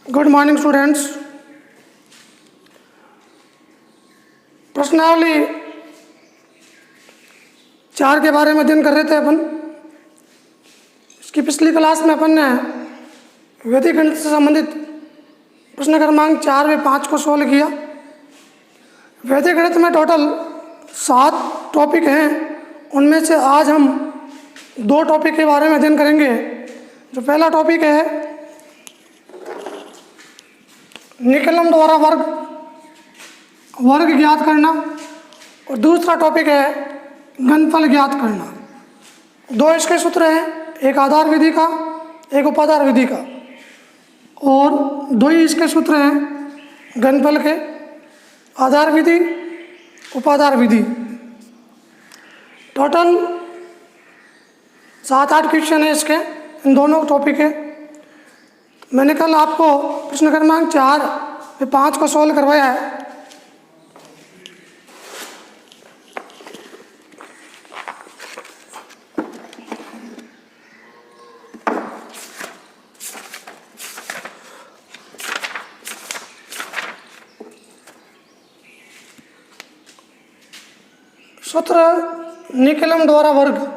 Good morning students. प्रश्नावली 4 के बारे में अध्ययन कर रहे थे अपन। इसकी पिछली क्लास में अपन ने वैदिक गणित से संबंधित प्रश्न क्रमांक 4 व 5 को सोल्व किया। वैदिक गणित में टोटल 7 टॉपिक हैं। उनमें से आज हम 2 टॉपिक के बारे में अध्ययन करेंगे। जो पहला टॉपिक है निकलम द्वारा वर्ग ज्ञात करना और दूसरा टॉपिक है घनफल ज्ञात करना। 2 इसके सूत्र हैं, एक आधार विधि का, एक उपाधार विधि का, और 2 ही इसके सूत्र हैं घनफल के, आधार विधि, उपाधार विधि। टोटल 7-8 क्वेश्चन है इसके, इन दोनों टॉपिक है। मैंने कल आपको प्रश्न क्रमांक 4 व 5 को सॉल्व करवाया है। सूत्र निकलम द्वारा वर्ग।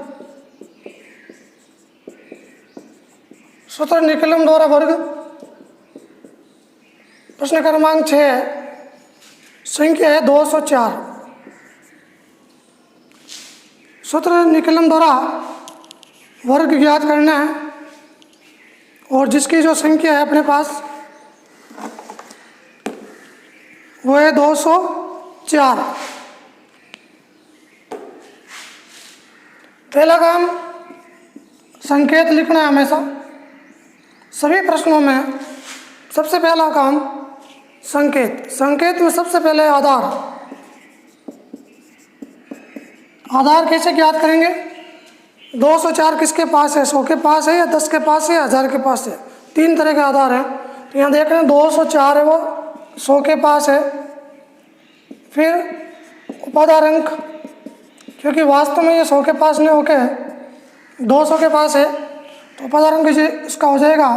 सूत्र निकलम द्वारा वर्ग प्रश्न क्रमांक 6, संख्या है 204। सूत्र निकलम द्वारा वर्ग ज्ञात करना है और जिसकी जो संख्या है अपने पास वो है 204। पहला काम संकेत लिखना है। हमेशा सभी प्रश्नों में सबसे पहला काम संकेत। संकेत में सबसे पहले आधार। आधार कैसे ज्ञात करेंगे? 204 किसके पास है? 100 के पास है या 10 के पास है या 1000 के पास है? 3 तरह के आधार हैं। तो यहाँ देख रहे हैं 204 है, वो 100 के पास है। फिर उपाधार अंक, क्योंकि वास्तव में ये 100 के पास नहीं होके 200 के पास है, तो उपाधार अंक इसका हो जाएगा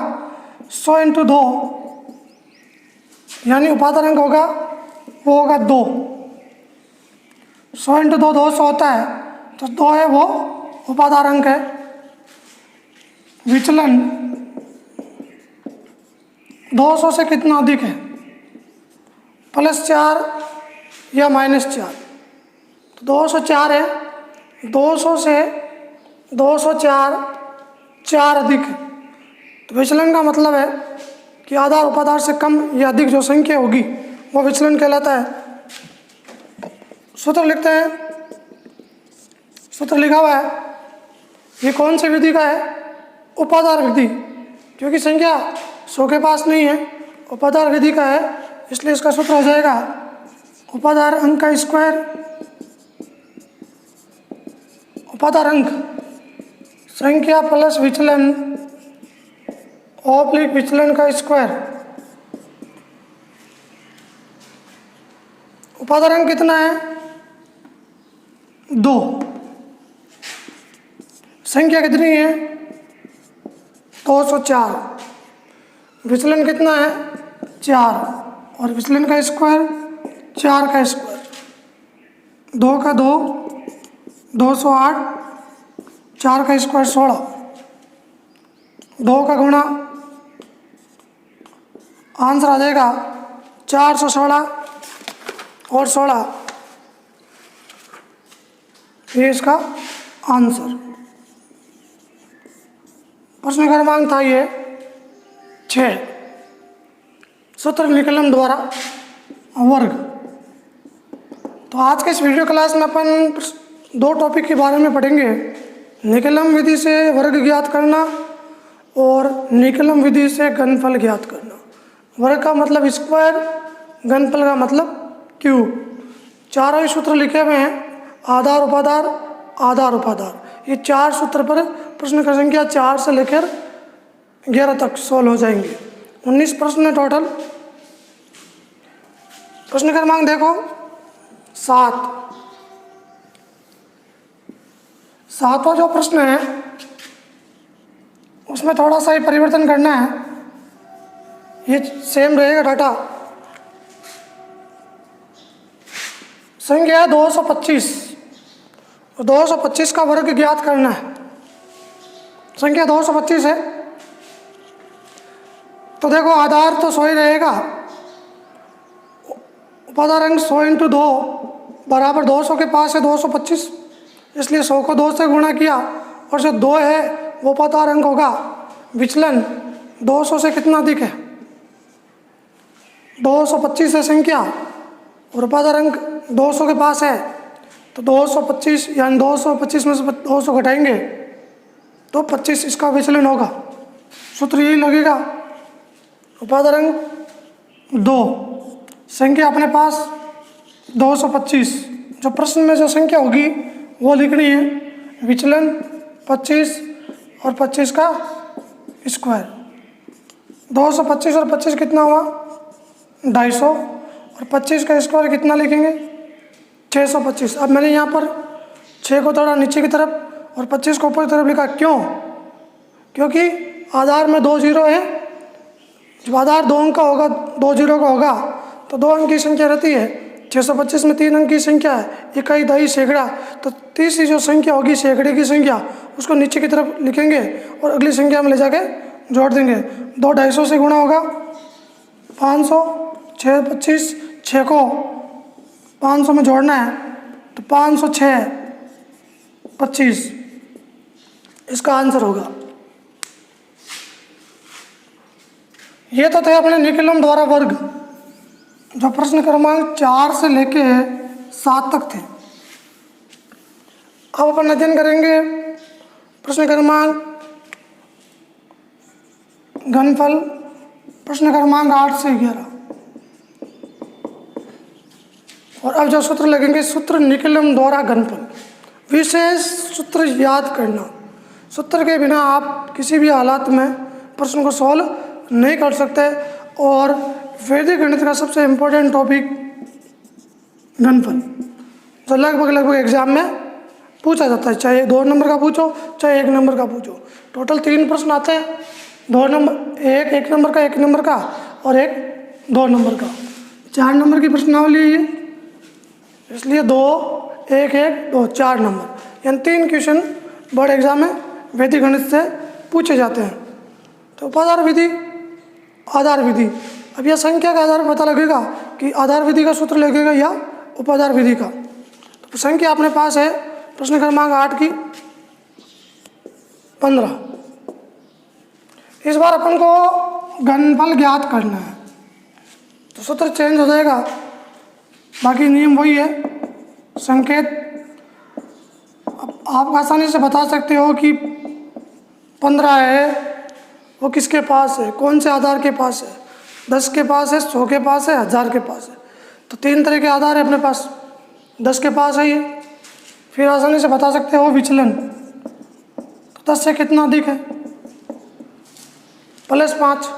100 × 2, यानी उपाधार अंक होगा वो होगा 2। 100 × 2 200 होता है, तो 2 है वो उपाधार अंक है। विचलन 200 से कितना अधिक है? +4 या -4? तो 204 है, 200 से 204 4 अधिक है। तो विचलन का मतलब है कि आधार उपाधार से कम या अधिक जो संख्या होगी वो विचलन कहलाता है। सूत्र लिखते हैं। सूत्र लिखा हुआ है, ये कौन सी विधि का है? उपाधार विधि। क्योंकि संख्या 100 के पास नहीं है, उपाधार विधि का है, इसलिए इसका सूत्र हो जाएगा उपाधार अंक का स्क्वायर। उपाधार अंक संख्या प्लस विचलन ऑब्लिक विचलन का स्क्वायर। उपाधार अंक कितना है? 2। संख्या कितनी है? 204। विचलन कितना है? 4, और विचलन का स्क्वायर 4 का स्क्वायर। 2 का 2 208, 4 का स्क्वायर 16, 2 का गुणा, आंसर आ जाएगा 416 और 16, ये इसका आंसर। प्रश्न क्रमांक था ये 6, सूत्र निकलम द्वारा वर्ग। तो आज के इस वीडियो क्लास में अपन 2 टॉपिक के बारे में पढ़ेंगे। निकलम विधि से वर्ग ज्ञात करना और निकलम विधि से घनफल ज्ञात करना। वर्ग का मतलब स्क्वायर, घनफल का मतलब क्यूब। चारों ही सूत्र लिखे हुए हैं, आधार उपाधार, आधार उपाधार। ये 4 सूत्र पर प्रश्न की संख्या 4 से लेकर 11 तक सोल्व हो जाएंगे। 19 प्रश्न है टोटल। प्रश्न क्रमांक देखो 7। 7वां जो प्रश्न है उसमें थोड़ा सा ही परिवर्तन करना है। ये सेम रहेगा डाटा। संख्या 225, 225 का वर्ग ज्ञात करना है। संख्या 225 है तो देखो आधार तो 100 ही रहेगा, उपादान 100 × 2 बराबर 200 के पास है 225, इसलिए 100 को 2 से गुणा किया और जो 2 है वो उपादान अंक होगा। विचलन 200 से कितना अधिक है? 225 है संख्या और उपादान अंक 200 के पास है, तो 225 यानी 225 में से 200 घटाएंगे तो 25 इसका विचलन होगा। सूत्र यही लगेगा। उपादान अंक 2, संख्या अपने पास 225, जो प्रश्न में जो संख्या होगी वो लिखनी है। विचलन 25 और 25 का स्क्वायर। 225 और 25 कितना हुआ? 250 और 25 का स्क्वायर कितना लिखेंगे? 625। अब मैंने यहाँ पर 6 को थोड़ा नीचे की तरफ और 25 को ऊपर की तरफ लिखा। क्यों? क्योंकि आधार में 2 जीरो है। जब आधार 2 अंक का होगा, 2 जीरो का होगा तो 2 अंक की संख्या रहती है। 625 में 3 अंक की संख्या है, इकाई, दहाई, सैकड़ा, तो तीसरी जो संख्या होगी सैकड़े की संख्या, उसको नीचे की तरफ लिखेंगे और अगली संख्या में ले जाके जोड़ देंगे। 2 250 से गुणा होगा 500, 6 25, 6 को 500 में जोड़ना है तो 506 25 इसका आंसर होगा। ये तो थे अपने निकलम द्वारा वर्ग, जो प्रश्न क्रमांक 4 से लेके 7 तक थे। अब अपन अध्ययन करेंगे प्रश्न क्रमांक घनफल, प्रश्न क्रमांक 8 से 11। और अब जो सूत्र लगेंगे, सूत्र निकलम द्वारा घनफल। विशेष सूत्र याद करना। सूत्र के बिना आप किसी भी हालात में प्रश्न को सॉल्व नहीं कर सकते। और वैदिक गणित का सबसे इम्पोर्टेंट टॉपिक घनफल, जो लगभग एग्जाम में पूछा जाता है, चाहे 2 नंबर का पूछो चाहे 1 नंबर का पूछो। टोटल 3 प्रश्न आते हैं, 2 नंबर, एक नंबर का, 1 नंबर का और एक 2 नंबर का। 4 नंबर की प्रश्नावली है, इसलिए 2 1 1 2 4 नंबर, यानी 3 क्वेश्चन बोर्ड एग्जाम में वैदिक गणित से पूछे जाते हैं। तो उपादान विधि, आधार विधि। अब यह संख्या का आधार पता लगेगा कि आधार विधि का सूत्र लगेगा या उपादान विधि का। तो संख्या अपने पास है प्रश्न क्रमांक 8 की 15। इस बार अपन को घनफल ज्ञात करना है, तो सूत्र चेंज हो जाएगा, बाकी नियम वही है। संकेत आप आसानी से बता सकते हो कि 15 है वो किसके पास है, कौन से आधार के पास है। 10 के पास है, 100 के पास है, 1000 के पास है। तो 3 तरह के आधार है अपने पास। 10 के पास है ये, फिर आसानी से बता सकते हो विचलन, तो 10 से कितना अधिक है? +5,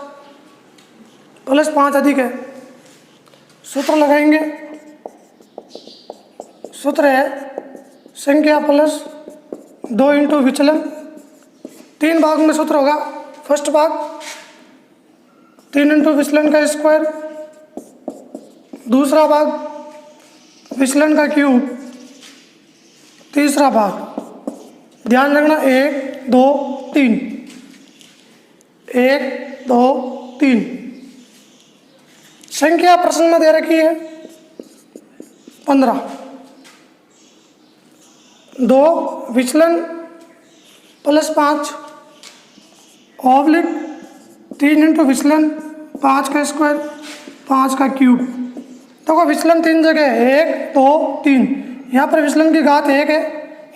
+5 अधिक है। सूत्र लगाएंगे, सूत्र है संख्या +2 × विचलन। 3 भाग में सूत्र होगा। फर्स्ट भाग 3 × विचलन का स्क्वायर, दूसरा भाग विचलन का क्यूब, तीसरा भाग ध्यान रखना 1 2 3, 1 2 3। संख्या प्रश्न में दे रखी है 15। 2 विचलन +5 ऑब्लिक 3 × विचलन 5 का स्क्वायर 5 का क्यूब। देखो विचलन 3 जगह है, 1 2 3। यहाँ पर विचलन की घात 1 है,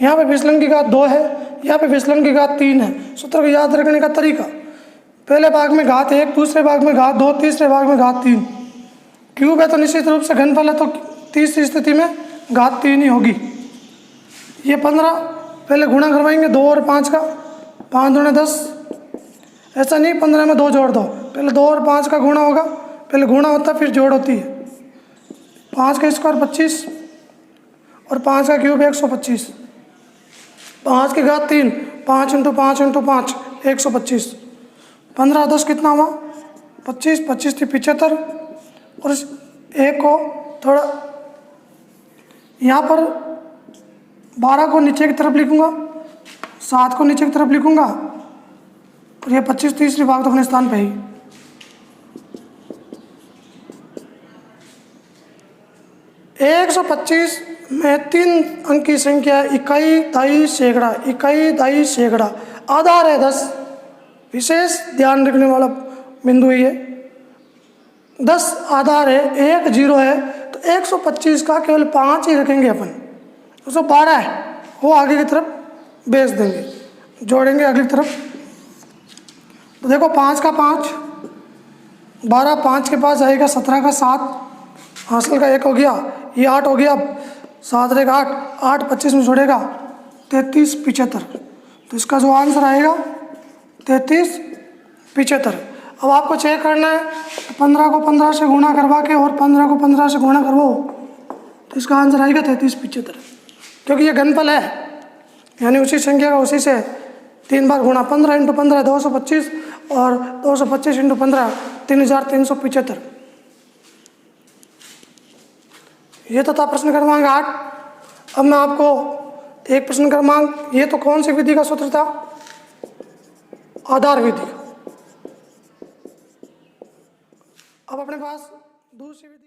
यहाँ पर विचलन की घात 2 है, यहाँ पर विचलन की घात 3 है। सूत्र को याद रखने का तरीका, पहले भाग में घात 1, दूसरे भाग में घात 2, तीसरे भाग में घात 3। क्यूब है तो निश्चित रूप से घनफल है, तो तीसरी स्थिति में घात 3 ही होगी। ये 15 पहले गुणा करवाएंगे 2 और 5 का, 5 दूने 10। ऐसा नहीं 15 में 2 जोड़ दो, पहले 2 और 5 का गुणा होगा, पहले गुणा होता है फिर जोड़ होती है। 5 का स्क्वायर 25 और 5 का क्यूब 125। 5 की घात 3, 5 × 5 × 5 125। 15 10 कितना हुआ? 25, 25 थी 75, और इस एक को थोड़ा यहाँ पर 12 को नीचे की तरफ लिखूँगा, 7 को नीचे की तरफ लिखूँगा, और ये 25 तीसरी भाग तो अपने स्थान पे ही। एक 125 में 3 अंक की संख्या इकाई, दाई, सैकड़ा। इकाई, दाई, सैकड़ा आधार है 10। विशेष ध्यान रखने वाला बिंदु ये 10 आधार है, 1 0 है, तो 125 का केवल 5 ही रखेंगे अपन। 112 है वो आगे की तरफ भेज देंगे, जोड़ेंगे अगली तरफ। तो देखो 5 का 5, 12 5 के पास आएगा, 17 का 7, हासिल का 1 हो गया, ये 8 हो गया, 7 रहेगा 8, 8 25 में जोड़ेगा 33 75। तो इसका जो आंसर आएगा 33 75। अब आपको चेक करना है 15 को 15 से गुणा करवा के और 15 को 15 से गुणा करवाओ, तो इसका आंसर आएगा 33 75। क्योंकि ये घनफल है, यानी उसी संख्या का उसी से 3 बार गुणा। 15 × 15 225, और 225 × 15 3375। ये तो था प्रश्न क्रमांक 8। अब मैं आपको एक प्रश्न क्रमांक, ये तो कौन सी विधि का सूत्र था? आधार विधि। अब अपने पास दूसरी विधि